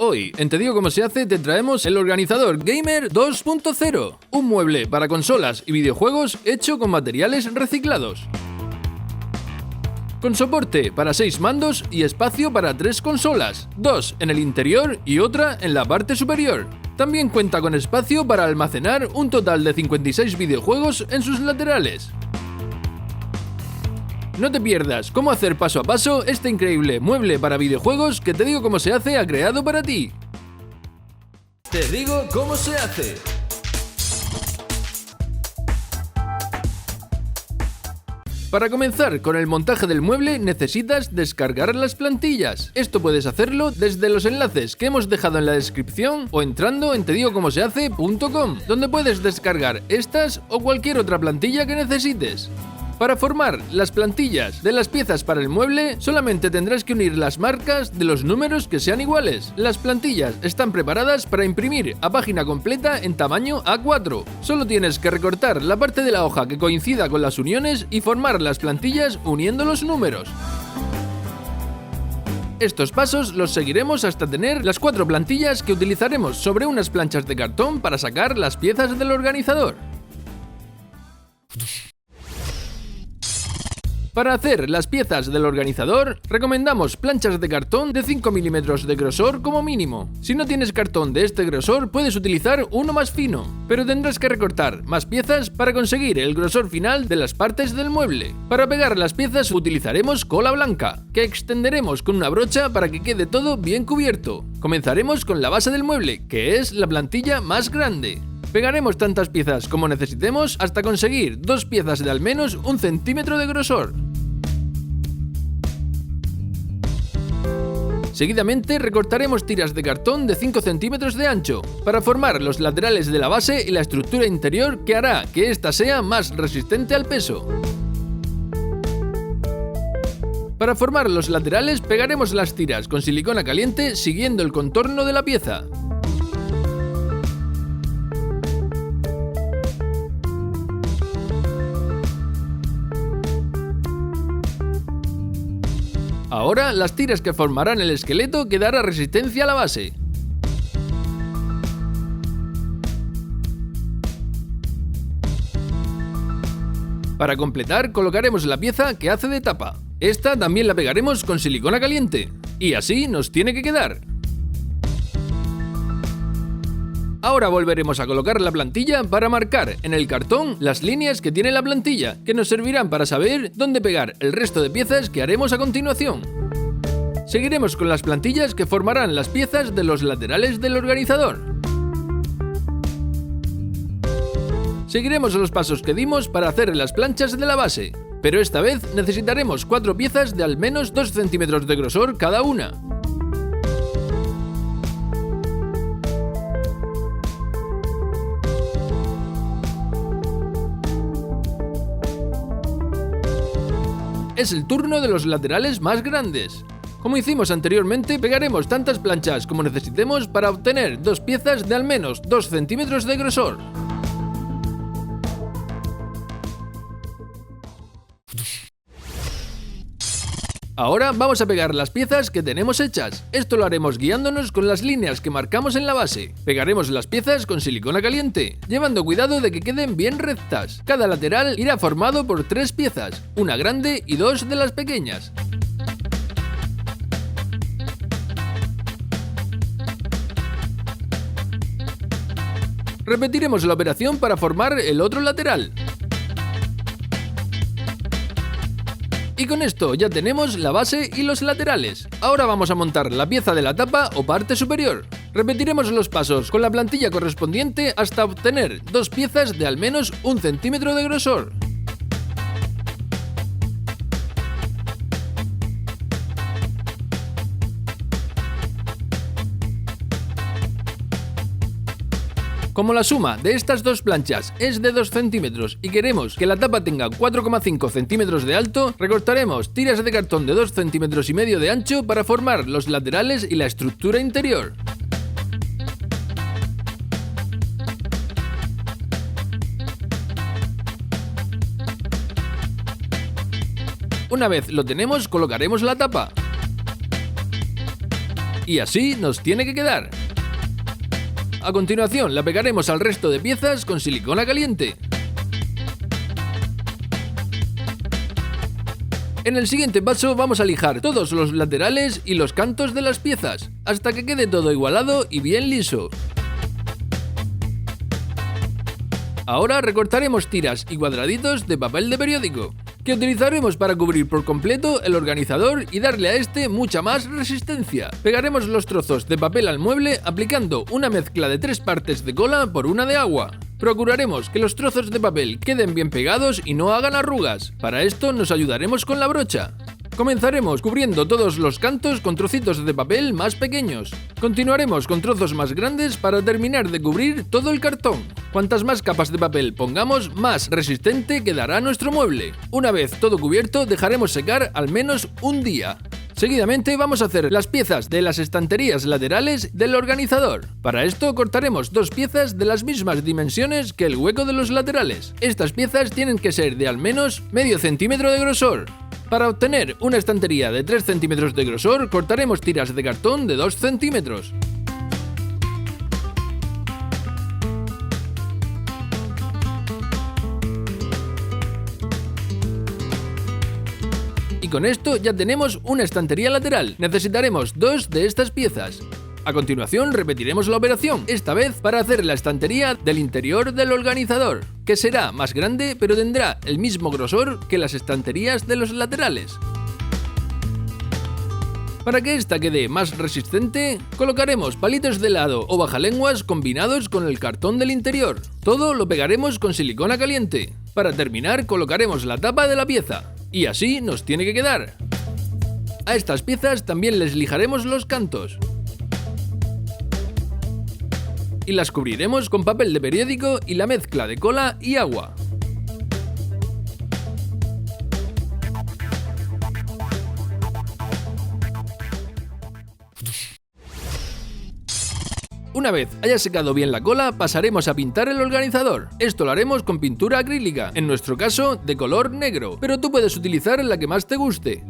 Hoy, en Te Digo Cómo Se Hace, te traemos el Organizador Gamer 2.0, un mueble para consolas y videojuegos hecho con materiales reciclados. Con soporte para 6 mandos y espacio para 3 consolas, 2 en el interior y otra en la parte superior. También cuenta con espacio para almacenar un total de 56 videojuegos en sus laterales. No te pierdas cómo hacer paso a paso este increíble mueble para videojuegos que Te Digo Cómo Se Hace ha creado para ti. Te digo cómo se hace. Para comenzar con el montaje del mueble necesitas descargar las plantillas. Esto puedes hacerlo desde los enlaces que hemos dejado en la descripción o entrando en tedigocomosehace.com, donde puedes descargar estas o cualquier otra plantilla que necesites. Para formar las plantillas de las piezas para el mueble, solamente tendrás que unir las marcas de los números que sean iguales. Las plantillas están preparadas para imprimir a página completa en tamaño A4. Solo tienes que recortar la parte de la hoja que coincida con las uniones y formar las plantillas uniendo los números. Estos pasos los seguiremos hasta tener las 4 plantillas que utilizaremos sobre unas planchas de cartón para sacar las piezas del organizador. Para hacer las piezas del organizador, recomendamos planchas de cartón de 5 milímetros de grosor como mínimo. Si no tienes cartón de este grosor, puedes utilizar uno más fino, pero tendrás que recortar más piezas para conseguir el grosor final de las partes del mueble. Para pegar las piezas utilizaremos cola blanca, que extenderemos con una brocha para que quede todo bien cubierto. Comenzaremos con la base del mueble, que es la plantilla más grande. Pegaremos tantas piezas como necesitemos hasta conseguir 2 piezas de al menos 1 centímetro de grosor. Seguidamente recortaremos tiras de cartón de 5 centímetros de ancho para formar los laterales de la base y la estructura interior que hará que ésta sea más resistente al peso. Para formar los laterales pegaremos las tiras con silicona caliente siguiendo el contorno de la pieza. Ahora, las tiras que formarán el esqueleto que dará resistencia a la base. Para completar, colocaremos la pieza que hace de tapa. Esta también la pegaremos con silicona caliente. Y así nos tiene que quedar. Ahora volveremos a colocar la plantilla para marcar en el cartón las líneas que tiene la plantilla, que nos servirán para saber dónde pegar el resto de piezas que haremos a continuación. Seguiremos con las plantillas que formarán las piezas de los laterales del organizador. Seguiremos los pasos que dimos para hacer las planchas de la base, pero esta vez necesitaremos 4 piezas de al menos 2 centímetros de grosor cada una. Es el turno de los laterales más grandes. Como hicimos anteriormente, pegaremos tantas planchas como necesitemos para obtener 2 piezas de al menos 2 centímetros de grosor. Ahora vamos a pegar las piezas que tenemos hechas. Esto lo haremos guiándonos con las líneas que marcamos en la base. Pegaremos las piezas con silicona caliente, llevando cuidado de que queden bien rectas. Cada lateral irá formado por 3 piezas, una grande y 2 de las pequeñas. Repetiremos la operación para formar el otro lateral. Y con esto ya tenemos la base y los laterales. Ahora vamos a montar la pieza de la tapa o parte superior. Repetiremos los pasos con la plantilla correspondiente hasta obtener 2 piezas de al menos 1 centímetro de grosor. Como la suma de estas 2 planchas es de 2 centímetros y queremos que la tapa tenga 4,5 centímetros de alto, recortaremos tiras de cartón de 2,5 centímetros de ancho para formar los laterales y la estructura interior. Una vez lo tenemos, colocaremos la tapa. Y así nos tiene que quedar. A continuación la pegaremos al resto de piezas con silicona caliente. En el siguiente paso vamos a lijar todos los laterales y los cantos de las piezas, hasta que quede todo igualado y bien liso. Ahora recortaremos tiras y cuadraditos de papel de periódico, que utilizaremos para cubrir por completo el organizador y darle a este mucha más resistencia. Pegaremos los trozos de papel al mueble aplicando una mezcla de 3 partes de cola por 1 de agua. Procuraremos que los trozos de papel queden bien pegados y no hagan arrugas. Para esto nos ayudaremos con la brocha. Comenzaremos cubriendo todos los cantos con trocitos de papel más pequeños. Continuaremos con trozos más grandes para terminar de cubrir todo el cartón. Cuantas más capas de papel pongamos, más resistente quedará nuestro mueble. Una vez todo cubierto, dejaremos secar al menos un día. Seguidamente vamos a hacer las piezas de las estanterías laterales del organizador. Para esto cortaremos 2 piezas de las mismas dimensiones que el hueco de los laterales. Estas piezas tienen que ser de al menos medio centímetro de grosor. Para obtener una estantería de 3 centímetros de grosor, cortaremos tiras de cartón de 2 centímetros. Y con esto ya tenemos una estantería lateral. Necesitaremos 2 de estas piezas. A continuación repetiremos la operación, esta vez para hacer la estantería del interior del organizador, que será más grande pero tendrá el mismo grosor que las estanterías de los laterales. Para que esta quede más resistente, colocaremos palitos de helado o bajalenguas combinados con el cartón del interior. Todo lo pegaremos con silicona caliente. Para terminar, colocaremos la tapa de la pieza. Y así nos tiene que quedar. A estas piezas también les lijaremos los cantos. Y las cubriremos con papel de periódico y la mezcla de cola y agua. Una vez haya secado bien la cola, pasaremos a pintar el organizador. Esto lo haremos con pintura acrílica, en nuestro caso de color negro, pero tú puedes utilizar la que más te guste.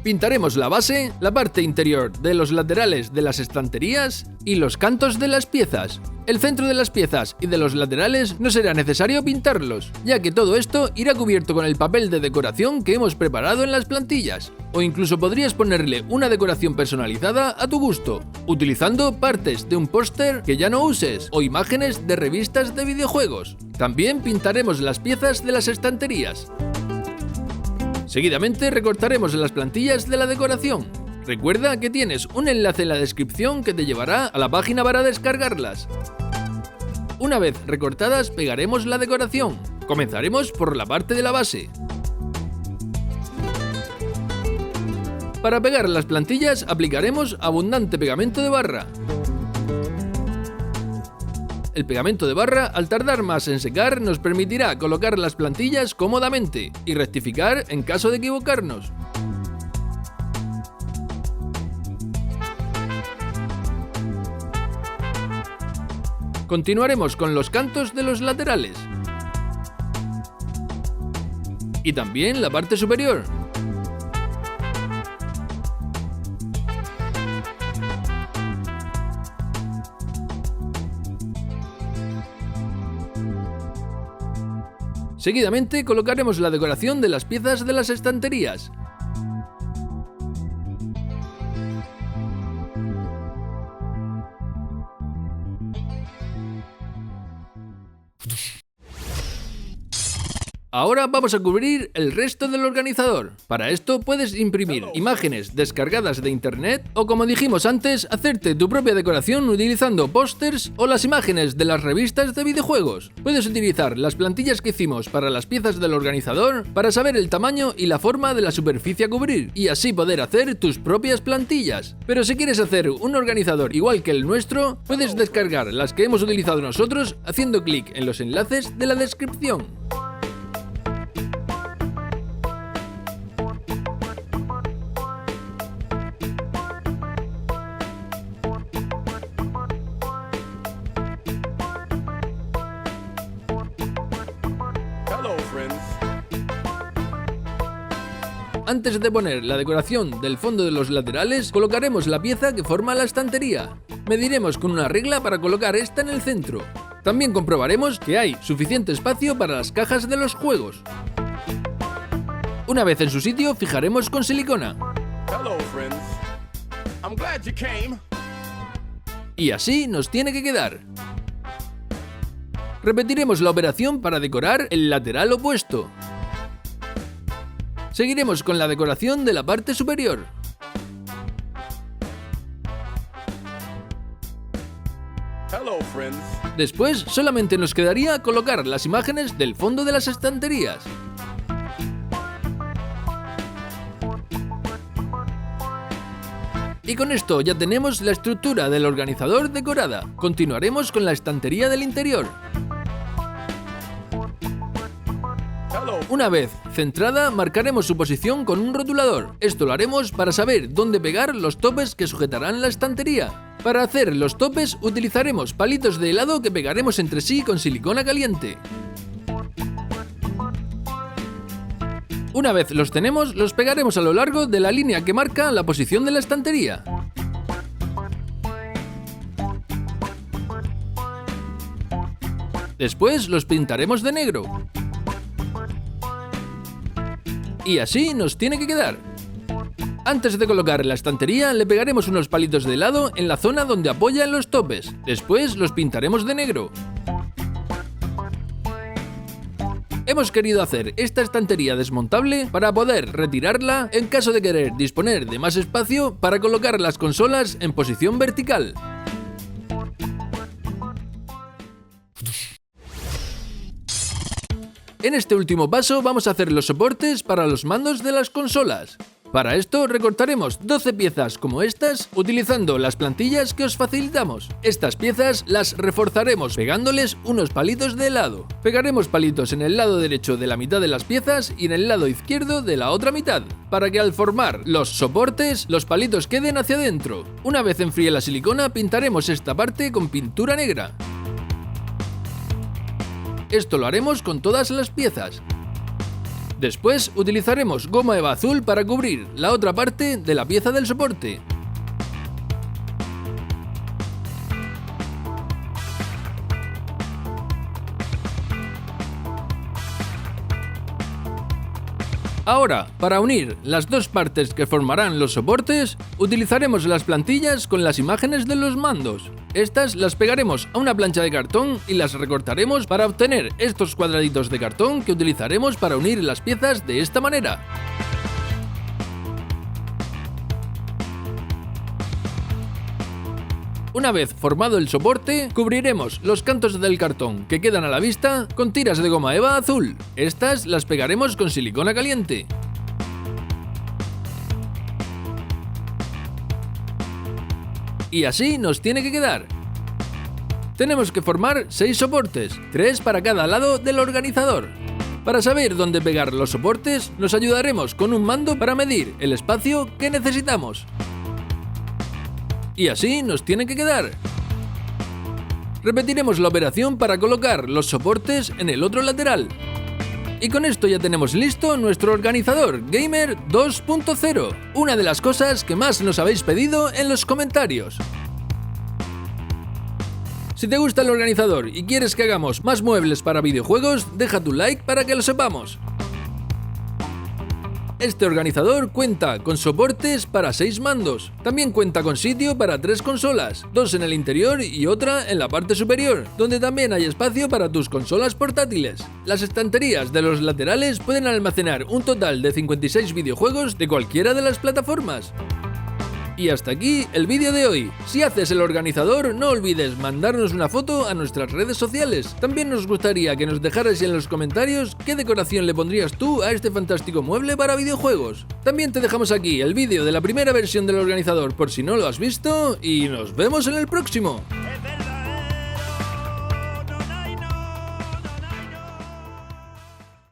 Pintaremos la base, la parte interior de los laterales de las estanterías y los cantos de las piezas. El centro de las piezas y de los laterales no será necesario pintarlos, ya que todo esto irá cubierto con el papel de decoración que hemos preparado en las plantillas. O incluso podrías ponerle una decoración personalizada a tu gusto, utilizando partes de un póster que ya no uses o imágenes de revistas de videojuegos. También pintaremos las piezas de las estanterías. Seguidamente recortaremos las plantillas de la decoración. Recuerda que tienes un enlace en la descripción que te llevará a la página para descargarlas. Una vez recortadas, pegaremos la decoración. Comenzaremos por la parte de la base. Para pegar las plantillas aplicaremos abundante pegamento de barra. El pegamento de barra, al tardar más en secar, nos permitirá colocar las plantillas cómodamente y rectificar en caso de equivocarnos. Continuaremos con los cantos de los laterales y también la parte superior. Seguidamente colocaremos la decoración de las piezas de las estanterías. Ahora vamos a cubrir el resto del organizador. Para esto puedes imprimir imágenes descargadas de internet o, como dijimos antes, hacerte tu propia decoración utilizando pósters o las imágenes de las revistas de videojuegos. Puedes utilizar las plantillas que hicimos para las piezas del organizador para saber el tamaño y la forma de la superficie a cubrir y así poder hacer tus propias plantillas. Pero si quieres hacer un organizador igual que el nuestro, puedes descargar las que hemos utilizado nosotros haciendo clic en los enlaces de la descripción. Hello, friends. Antes de poner la decoración del fondo de los laterales, colocaremos la pieza que forma la estantería. Mediremos con una regla para colocar esta en el centro. También comprobaremos que hay suficiente espacio para las cajas de los juegos. Una vez en su sitio, fijaremos con silicona. Hello, friends. I'm glad you came. Y así nos tiene que quedar. Repetiremos la operación para decorar el lateral opuesto. Seguiremos con la decoración de la parte superior. Hello, friends. Después solamente nos quedaría colocar las imágenes del fondo de las estanterías. Y con esto ya tenemos la estructura del organizador decorada. Continuaremos con la estantería del interior. Una vez centrada, marcaremos su posición con un rotulador. Esto lo haremos para saber dónde pegar los topes que sujetarán la estantería. Para hacer los topes utilizaremos palitos de helado que pegaremos entre sí con silicona caliente. Una vez los tenemos, los pegaremos a lo largo de la línea que marca la posición de la estantería. Después los pintaremos de negro. Y así nos tiene que quedar. Antes de colocar la estantería, le pegaremos unos palitos de helado en la zona donde apoyan los topes. Después los pintaremos de negro. Hemos querido hacer esta estantería desmontable para poder retirarla en caso de querer disponer de más espacio para colocar las consolas en posición vertical. En este último paso vamos a hacer los soportes para los mandos de las consolas. Para esto recortaremos 12 piezas como estas utilizando las plantillas que os facilitamos. Estas piezas las reforzaremos pegándoles unos palitos de helado. Pegaremos palitos en el lado derecho de la mitad de las piezas y en el lado izquierdo de la otra mitad, para que al formar los soportes los palitos queden hacia adentro. Una vez enfríe la silicona pintaremos esta parte con pintura negra. Esto lo haremos con todas las piezas. Después utilizaremos goma eva azul para cubrir la otra parte de la pieza del soporte. Ahora, para unir las dos partes que formarán los soportes, utilizaremos las plantillas con las imágenes de los mandos. Estas las pegaremos a una plancha de cartón y las recortaremos para obtener estos cuadraditos de cartón que utilizaremos para unir las piezas de esta manera. Una vez formado el soporte, cubriremos los cantos del cartón que quedan a la vista con tiras de goma eva azul. Estas las pegaremos con silicona caliente. Y así nos tiene que quedar. Tenemos que formar 6 soportes, 3 para cada lado del organizador. Para saber dónde pegar los soportes, nos ayudaremos con un mando para medir el espacio que necesitamos. Y así nos tiene que quedar. Repetiremos la operación para colocar los soportes en el otro lateral. Y con esto ya tenemos listo nuestro organizador Gamer 2.0, una de las cosas que más nos habéis pedido en los comentarios. Si te gusta el organizador y quieres que hagamos más muebles para videojuegos, deja tu like para que lo sepamos. Este organizador cuenta con soportes para 6 mandos. También cuenta con sitio para 3 consolas, 2 en el interior y otra en la parte superior, donde también hay espacio para tus consolas portátiles. Las estanterías de los laterales pueden almacenar un total de 56 videojuegos de cualquiera de las plataformas. Y hasta aquí el vídeo de hoy. Si haces el organizador, no olvides mandarnos una foto a nuestras redes sociales. También nos gustaría que nos dejaras en los comentarios qué decoración le pondrías tú a este fantástico mueble para videojuegos. También te dejamos aquí el vídeo de la primera versión del organizador por si no lo has visto y nos vemos en el próximo.